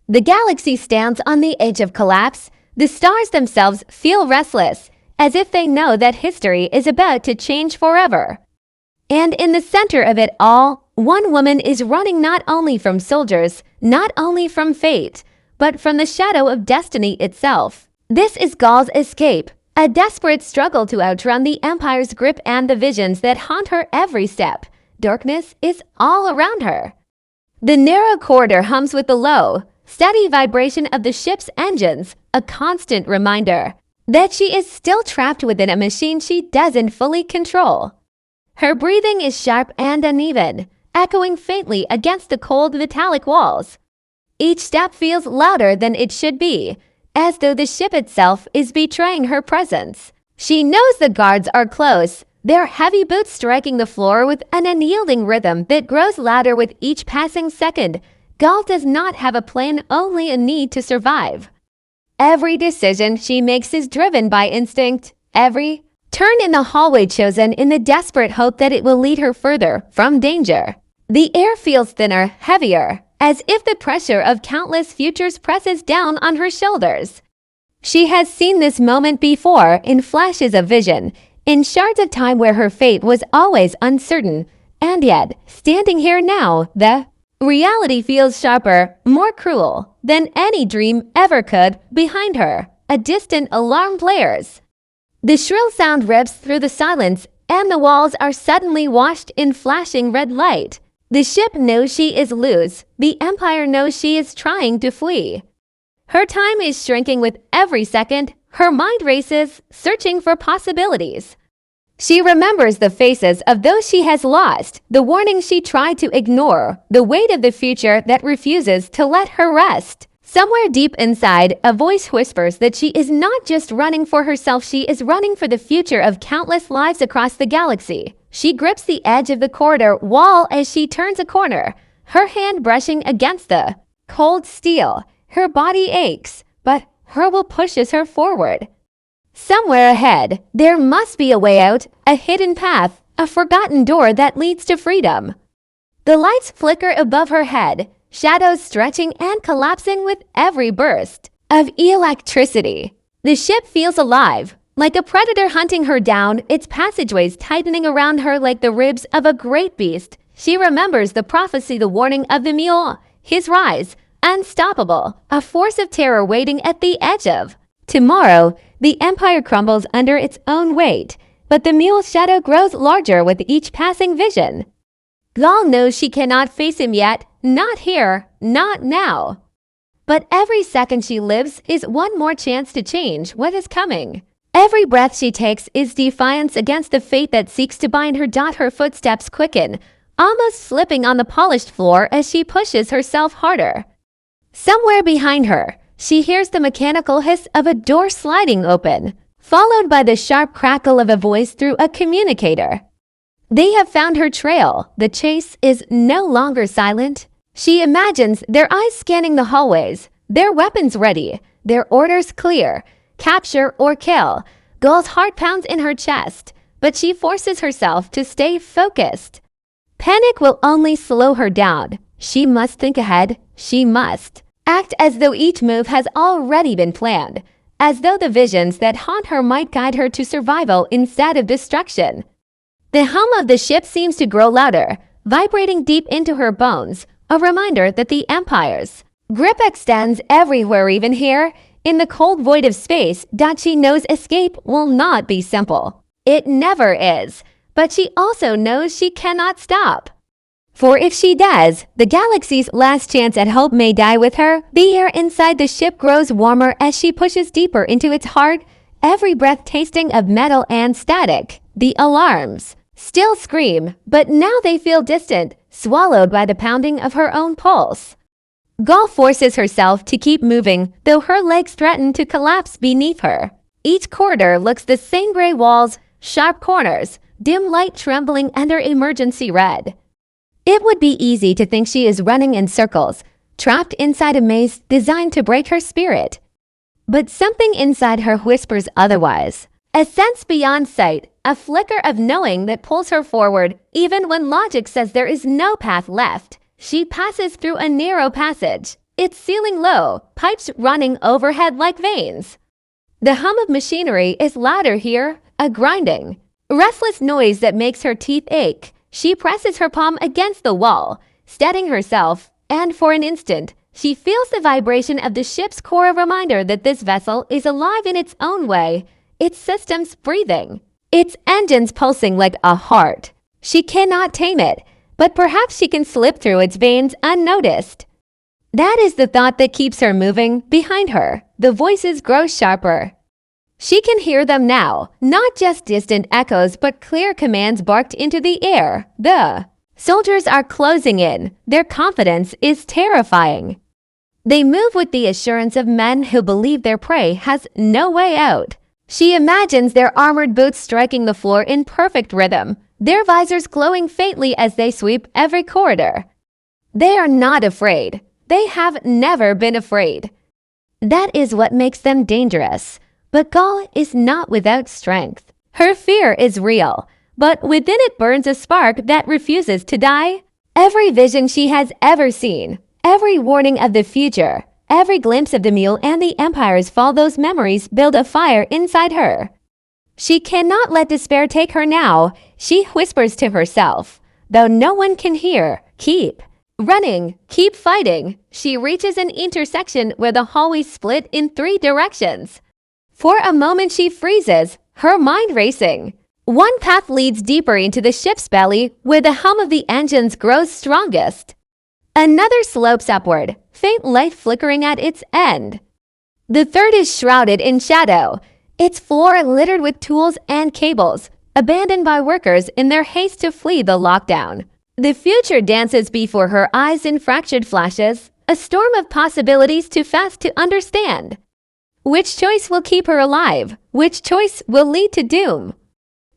The galaxy stands on the edge of collapse. The stars themselves feel restless, as if they know that history is about to change forever. And in the center of it all, one woman is running not only from soldiers, not only from fate, but from the shadow of destiny itself. This is Gaal's escape, a desperate struggle to outrun the Empire's grip and the visions that haunt her every step. Darkness is all around her. The narrow corridor hums with the low, steady vibration of the ship's engines, a constant reminder that she is still trapped within a machine she doesn't fully control. Her breathing is sharp and uneven, echoing faintly against the cold metallic walls. Each step feels louder than it should be, as though the ship itself is betraying her presence. She knows the guards are close, their heavy boots striking the floor with an unyielding rhythm that grows louder with each passing second. Gaal does not have a plan, only a need to survive. Every decision she makes is driven by instinct. Every turn in the hallway chosen in the desperate hope that it will lead her further from danger. The air feels thinner, heavier, as if the pressure of countless futures presses down on her shoulders. She has seen this moment before in flashes of vision, in shards of time where her fate was always uncertain. And yet, standing here now, the reality feels sharper, more cruel than any dream ever could. Behind her, a distant alarm blares. The shrill sound rips through the silence, and the walls are suddenly washed in flashing red light. The ship knows she is loose. The Empire knows she is trying to flee. Her time is shrinking with every second. Her mind races, searching for possibilities. She remembers the faces of those she has lost, the warnings she tried to ignore, the weight of the future that refuses to let her rest. Somewhere deep inside, a voice whispers that she is not just running for herself, she is running for the future of countless lives across the galaxy. She grips the edge of the corridor wall as she turns a corner, her hand brushing against the cold steel. Her body aches, but her will pushes her forward. Somewhere ahead, there must be a way out, a hidden path, a forgotten door that leads to freedom. The lights flicker above her head, shadows stretching and collapsing with every burst of electricity. The ship feels alive, like a predator hunting her down, its passageways tightening around her like the ribs of a great beast. She remembers the prophecy, the warning of the Mule, his rise, unstoppable, a force of terror waiting at the edge of. Tomorrow, the Empire crumbles under its own weight, but the Mule's shadow grows larger with each passing vision. Gaal knows she cannot face him yet, not here, not now. But every second she lives is one more chance to change what is coming. Every breath she takes is defiance against the fate that seeks to bind her. Her footsteps quicken, almost slipping on the polished floor as she pushes herself harder. Somewhere behind her, she hears the mechanical hiss of a door sliding open, followed by the sharp crackle of a voice through a communicator. They have found her trail. The chase is no longer silent. She imagines their eyes scanning the hallways, their weapons ready, their orders clear. Capture or kill. Gaal's heart pounds in her chest, but she forces herself to stay focused. Panic will only slow her down. She must think ahead. She must act as though each move has already been planned, as though the visions that haunt her might guide her to survival instead of destruction. The hum of the ship seems to grow louder, vibrating deep into her bones, a reminder that the Empire's grip extends everywhere, even here, in the cold void of space. She knows escape will not be simple. It never is, but she also knows she cannot stop. For if she does, the galaxy's last chance at hope may die with her. The air inside the ship grows warmer as she pushes deeper into its heart, every breath tasting of metal and static. The alarms still scream, but now they feel distant, swallowed by the pounding of her own pulse. Gaal forces herself to keep moving, though her legs threaten to collapse beneath her. Each corridor looks the same: gray walls, sharp corners, dim light trembling under emergency red. It would be easy to think she is running in circles, trapped inside a maze designed to break her spirit. But something inside her whispers otherwise. A sense beyond sight, a flicker of knowing that pulls her forward, even when logic says there is no path left. She passes through a narrow passage, its ceiling low, pipes running overhead like veins. The hum of machinery is louder here, a grinding, restless noise that makes her teeth ache. She presses her palm against the wall, steadying herself, and for an instant, she feels the vibration of the ship's core, a reminder that this vessel is alive in its own way, its systems breathing, its engines pulsing like a heart. She cannot tame it, but perhaps she can slip through its veins unnoticed. That is the thought that keeps her moving. Behind her, the voices grow sharper. She can hear them now, not just distant echoes but clear commands barked into the air. The soldiers are closing in. Their confidence is terrifying. They move with the assurance of men who believe their prey has no way out. She imagines their armored boots striking the floor in perfect rhythm, their visors glowing faintly as they sweep every corridor. They are not afraid. They have never been afraid. That is what makes them dangerous. But Gaal is not without strength. Her fear is real, but within it burns a spark that refuses to die. Every vision she has ever seen, every warning of the future, every glimpse of the Mule and the Empire's fall, those memories build a fire inside her. She cannot let despair take her now. She whispers to herself, though no one can hear, keep running, keep fighting. She reaches an intersection where the hallway split in 3 directions. For a moment she freezes, her mind racing. One path leads deeper into the ship's belly, where the hum of the engines grows strongest. Another slopes upward, faint light flickering at its end. The third is shrouded in shadow, its floor littered with tools and cables, abandoned by workers in their haste to flee the lockdown. The future dances before her eyes in fractured flashes, a storm of possibilities too fast to understand. Which choice will keep her alive? Which choice will lead to doom?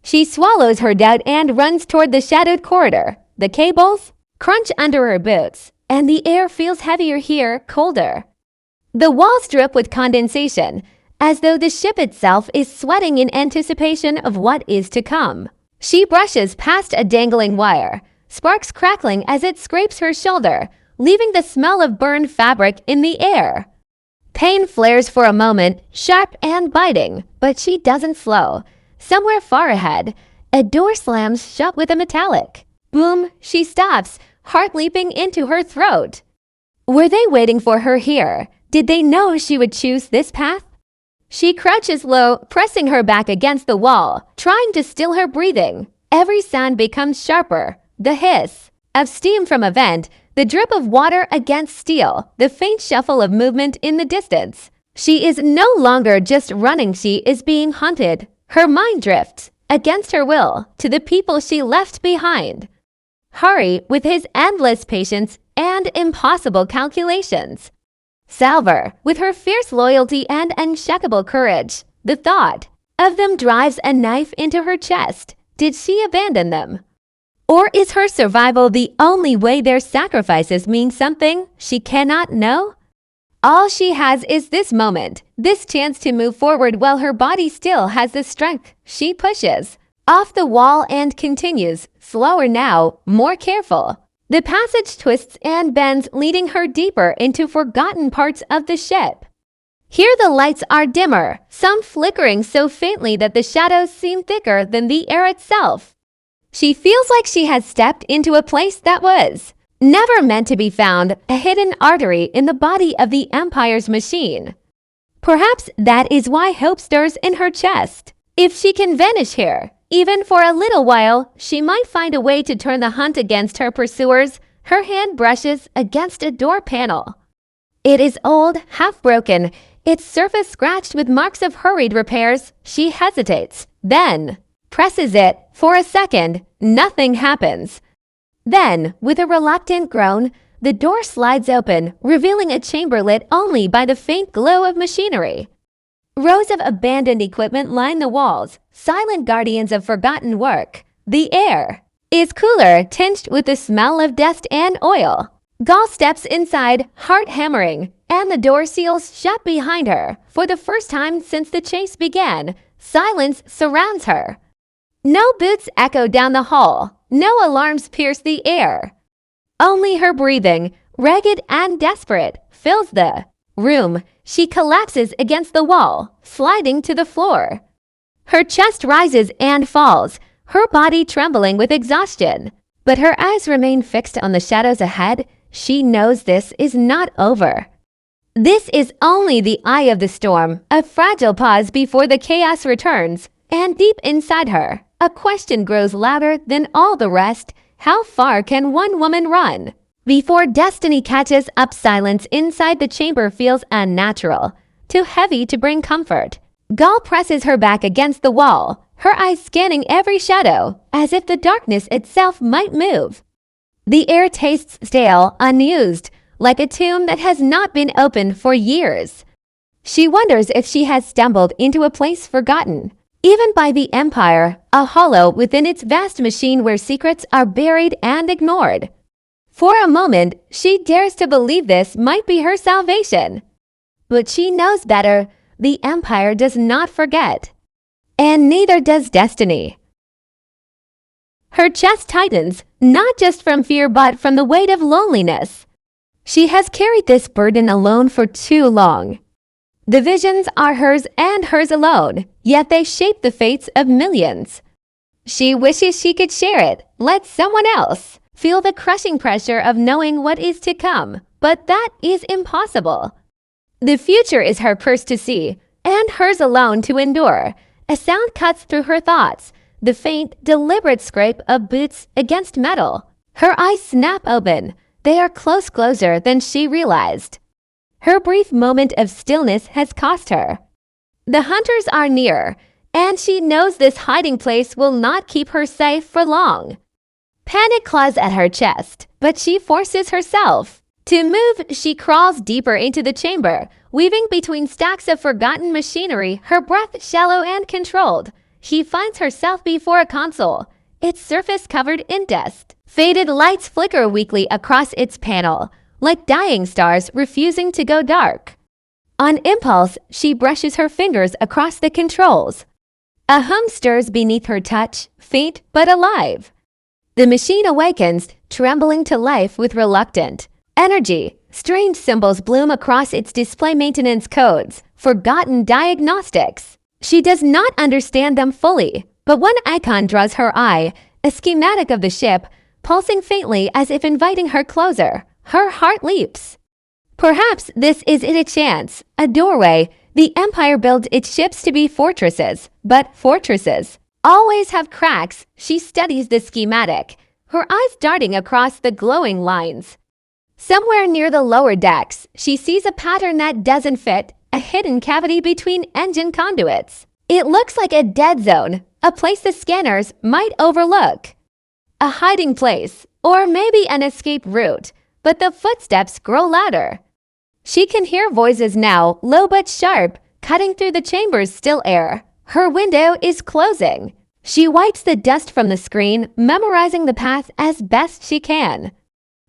She swallows her doubt and runs toward the shadowed corridor. The cables crunch under her boots, and the air feels heavier here, colder. The walls drip with condensation, as though the ship itself is sweating in anticipation of what is to come. She brushes past a dangling wire, sparks crackling as it scrapes her shoulder, leaving the smell of burned fabric in the air. Pain flares for a moment, sharp and biting, but she doesn't slow. Somewhere far ahead, a door slams shut with a metallic boom. She stops, heart leaping into her throat. Were they waiting for her here? Did they know she would choose this path? She crouches low, pressing her back against the wall, trying to still her breathing. Every sound becomes sharper. The hiss of steam from a vent, the drip of water against steel, the faint shuffle of movement in the distance. She is no longer just running, she is being hunted. Her mind drifts, against her will, to the people she left behind. Hurry, with his endless patience and impossible calculations. Salver, with her fierce loyalty and unshakable courage. The thought of them drives a knife into her chest. Did she abandon them? Or is her survival the only way their sacrifices mean something she cannot know? All she has is this moment, this chance to move forward while her body still has the strength. She pushes off the wall and continues, slower now, more careful. The passage twists and bends, leading her deeper into forgotten parts of the ship. Here the lights are dimmer, some flickering so faintly that the shadows seem thicker than the air itself. She feels like she has stepped into a place that was never meant to be found, a hidden artery in the body of the Empire's machine. Perhaps that is why hope stirs in her chest. If she can vanish here, even for a little while, she might find a way to turn the hunt against her pursuers. Her hand brushes against a door panel. It is old, half broken, its surface scratched with marks of hurried repairs. She hesitates, then presses it. For a second, nothing happens. Then, with a reluctant groan, the door slides open, revealing a chamber lit only by the faint glow of machinery. Rows of abandoned equipment line the walls, silent guardians of forgotten work. The air is cooler, tinged with the smell of dust and oil. Gaal steps inside, heart hammering, and the door seals shut behind her. For the first time since the chase began, silence surrounds her. No boots echo down the hall. No alarms pierce the air. Only her breathing, ragged and desperate, fills the room. She collapses against the wall, sliding to the floor. Her chest rises and falls, her body trembling with exhaustion. But her eyes remain fixed on the shadows ahead. She knows this is not over. This is only the eye of the storm, a fragile pause before the chaos returns. And deep inside her, a question grows louder than all the rest. How far can one woman run? Before destiny catches up, silence inside the chamber feels unnatural, too heavy to bring comfort. Gaal presses her back against the wall, her eyes scanning every shadow, as if the darkness itself might move. The air tastes stale, unused, like a tomb that has not been opened for years. She wonders if she has stumbled into a place forgotten, even by the Empire, a hollow within its vast machine where secrets are buried and ignored. For a moment, she dares to believe this might be her salvation. But she knows better. The Empire does not forget. And neither does destiny. Her chest tightens, not just from fear but from the weight of loneliness. She has carried this burden alone for too long. The visions are hers and hers alone, yet they shape the fates of millions. She wishes she could share it, let someone else feel the crushing pressure of knowing what is to come, but that is impossible. The future is her curse to see, and hers alone to endure. A sound cuts through her thoughts, the faint, deliberate scrape of boots against metal. Her eyes snap open. They are closer than she realized. Her brief moment of stillness has cost her. The hunters are near, and she knows this hiding place will not keep her safe for long. Panic claws at her chest, but she forces herself. To move, she crawls deeper into the chamber, weaving between stacks of forgotten machinery, her breath shallow and controlled. She finds herself before a console, its surface covered in dust. Faded lights flicker weakly across its panel, like dying stars refusing to go dark. On impulse, she brushes her fingers across the controls. A hum stirs beneath her touch, faint but alive. The machine awakens, trembling to life with reluctant energy. Strange symbols bloom across its display, maintenance codes, forgotten diagnostics. She does not understand them fully, but one icon draws her eye, a schematic of the ship, pulsing faintly as if inviting her closer. Her heart leaps. Perhaps this is it, a chance, a doorway. The Empire builds its ships to be fortresses, but fortresses always have cracks. She studies the schematic, her eyes darting across the glowing lines. Somewhere near the lower decks, she sees a pattern that doesn't fit, a hidden cavity between engine conduits. It looks like a dead zone, a place the scanners might overlook. A hiding place, or maybe an escape route, but the footsteps grow louder. She can hear voices now, low but sharp, cutting through the chamber's still air. Her window is closing. She wipes the dust from the screen, memorizing the path as best she can.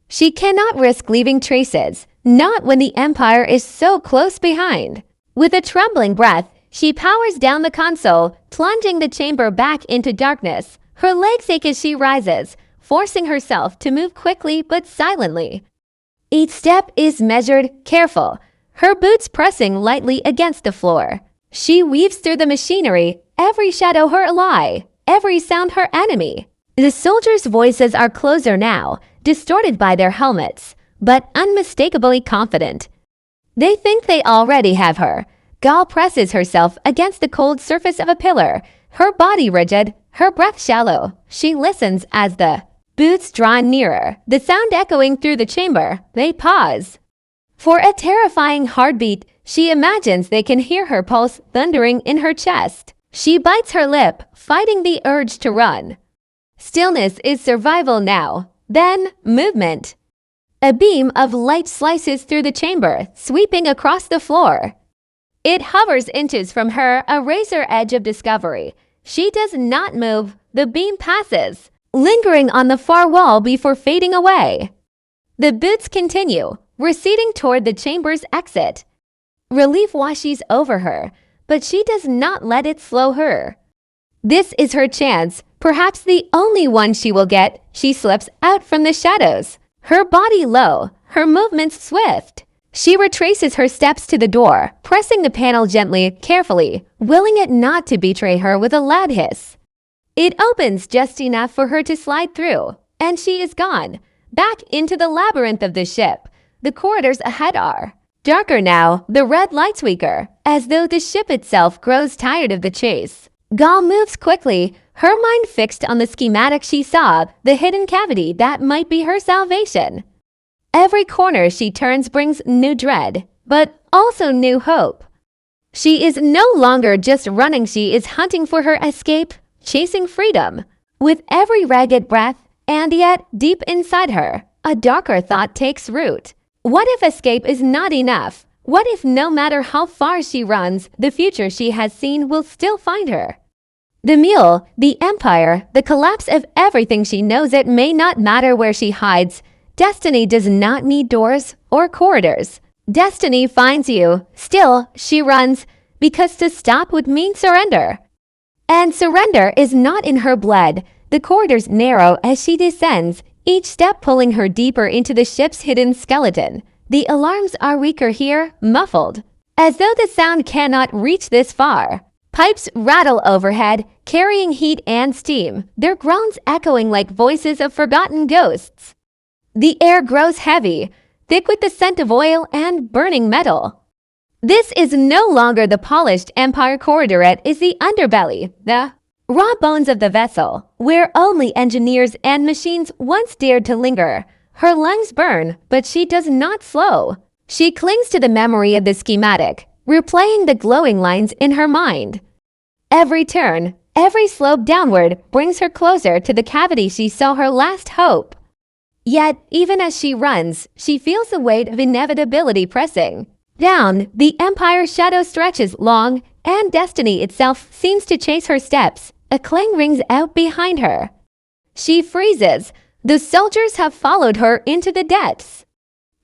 She cannot risk leaving traces, not when the Empire is so close behind. With a trembling breath, she powers down the console, plunging the chamber back into darkness. Her legs ache as she rises, forcing herself to move quickly but silently. Each step is measured, careful, her boots pressing lightly against the floor. She weaves through the machinery, every shadow her ally, every sound her enemy. The soldiers' voices are closer now, distorted by their helmets, but unmistakably confident. They think they already have her. Gaal presses herself against the cold surface of a pillar, her body rigid, her breath shallow. She listens as the boots draw nearer, the sound echoing through the chamber. They pause. For a terrifying heartbeat, she imagines they can hear her pulse thundering in her chest. She bites her lip, fighting the urge to run. Stillness is survival now. Then, movement. A beam of light slices through the chamber, sweeping across the floor. It hovers inches from her, a razor edge of discovery. She does not move. The beam passes, lingering on the far wall before fading away. The boots continue, receding toward the chamber's exit. Relief washes over her, but she does not let it slow her. This is her chance, perhaps the only one she will get. She slips out from the shadows, her body low, her movements swift. She retraces her steps to the door, pressing the panel gently, carefully, willing it not to betray her with a loud hiss. It opens just enough for her to slide through, and she is gone, back into the labyrinth of the ship. The corridors ahead are darker now, the red lights weaker, as though the ship itself grows tired of the chase. Gaal moves quickly, her mind fixed on the schematic she saw, the hidden cavity that might be her salvation. Every corner she turns brings new dread, but also new hope. She is no longer just running, she is hunting for her escape, chasing freedom. With every ragged breath, and yet deep inside her, a darker thought takes root. What if escape is not enough? What if no matter how far she runs, the future she has seen will still find her? The Mule, the Empire, the collapse of everything she knows, it may not matter where she hides. Destiny does not need doors or corridors. Destiny finds you. Still, she runs, because to stop would mean surrender. And surrender is not in her blood. The corridors narrow as she descends, each step pulling her deeper into the ship's hidden skeleton. The alarms are weaker here, muffled, as though the sound cannot reach this far. Pipes rattle overhead, carrying heat and steam, their groans echoing like voices of forgotten ghosts. The air grows heavy, thick with the scent of oil and burning metal. This is no longer the polished Empire corridor, it is the underbelly, the raw bones of the vessel, where only engineers and machines once dared to linger. Her lungs burn, but she does not slow. She clings to the memory of the schematic, replaying the glowing lines in her mind. Every turn, every slope downward brings her closer to the cavity she saw her last hope. Yet, even as she runs, she feels the weight of inevitability pressing. Down, the Empire's shadow stretches long, and destiny itself seems to chase her steps. A clang rings out behind her. She freezes. The soldiers have followed her into the depths.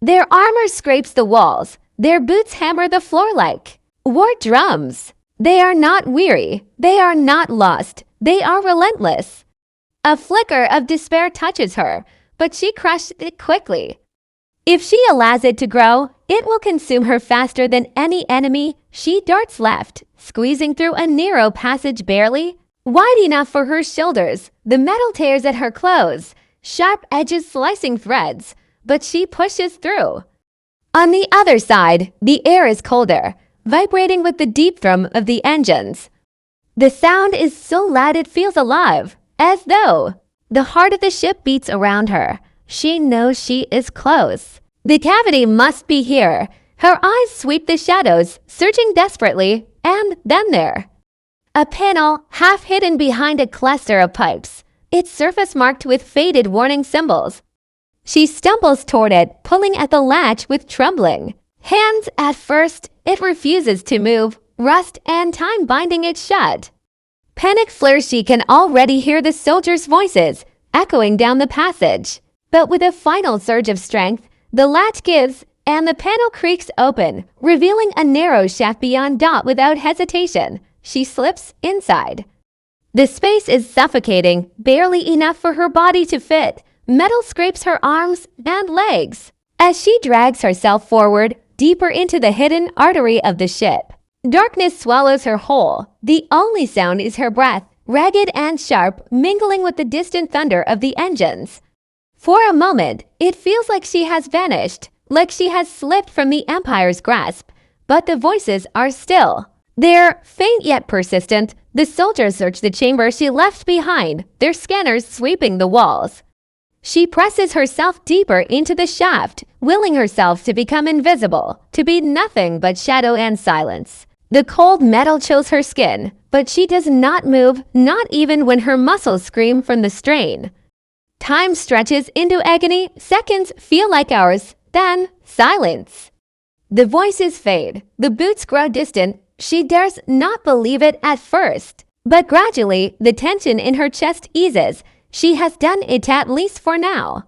Their armor scrapes the walls. Their boots hammer the floor like war drums. They are not weary. They are not lost. They are relentless. A flicker of despair touches her, but she crushes it quickly. If she allows it to grow, it will consume her faster than any enemy. She darts left, squeezing through a narrow passage barely wide enough for her shoulders. The metal tears at her clothes, sharp edges slicing threads, but she pushes through. On the other side, the air is colder, vibrating with the deep thrum of the engines. The sound is so loud it feels alive, as though the heart of the ship beats around her. She knows she is close. The cavity must be here. Her eyes sweep the shadows, searching desperately, and then there. A panel half hidden behind a cluster of pipes, its surface marked with faded warning symbols. She stumbles toward it, pulling at the latch with trembling hands. At first, it refuses to move, rust and time binding it shut. Panic flares. She can already hear the soldiers' voices echoing down the passage. But with a final surge of strength, the latch gives, and the panel creaks open, revealing a narrow shaft beyond. Without hesitation, she slips inside. The space is suffocating, barely enough for her body to fit. Metal scrapes her arms and legs as she drags herself forward, deeper into the hidden artery of the ship. Darkness swallows her whole. The only sound is her breath, ragged and sharp, mingling with the distant thunder of the engines. For a moment, it feels like she has vanished, like she has slipped from the Empire's grasp. But the voices are still. They're faint yet persistent. The soldiers search the chamber she left behind, their scanners sweeping the walls. She presses herself deeper into the shaft, willing herself to become invisible, to be nothing but shadow and silence. The cold metal chills her skin, but she does not move, not even when her muscles scream from the strain. Time stretches into agony, seconds feel like hours, then silence. The voices fade, the boots grow distant. She dares not believe it at first, but gradually the tension in her chest eases. She has done it, at least for now.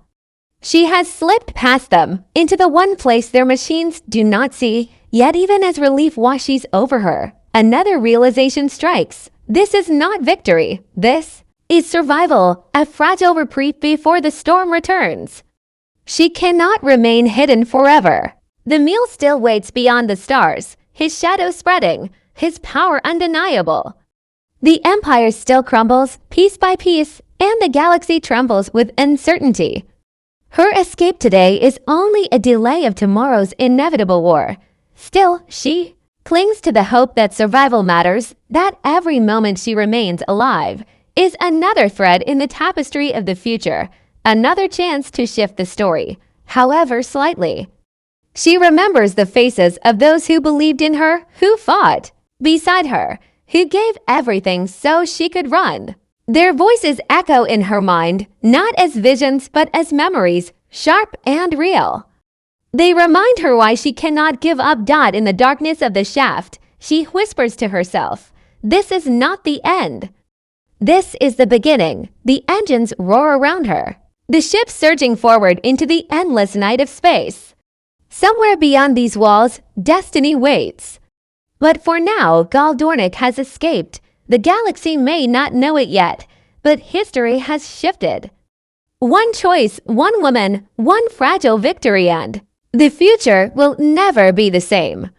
She has slipped past them, into the one place their machines do not see, yet even as relief washes over her, another realization strikes. This is not victory. This is survival, a fragile reprieve before the storm returns. She cannot remain hidden forever. The Mule still waits beyond the stars, his shadow spreading, his power undeniable. The Empire still crumbles, piece by piece, and the galaxy trembles with uncertainty. Her escape today is only a delay of tomorrow's inevitable war. Still, she clings to the hope that survival matters, that every moment she remains alive is another thread in the tapestry of the future, another chance to shift the story, however slightly. She remembers the faces of those who believed in her, who fought beside her, who gave everything so she could run. Their voices echo in her mind, not as visions but as memories, sharp and real. They remind her why she cannot give up. In the darkness of the shaft, she whispers to herself, "This is not the end. This is the beginning." The engines roar around her, the ship surging forward into the endless night of space. Somewhere beyond these walls, destiny waits. But for now, Gaal Dornick has escaped. The galaxy may not know it yet, but history has shifted. One choice, one woman, one fragile victory, and the future will never be the same.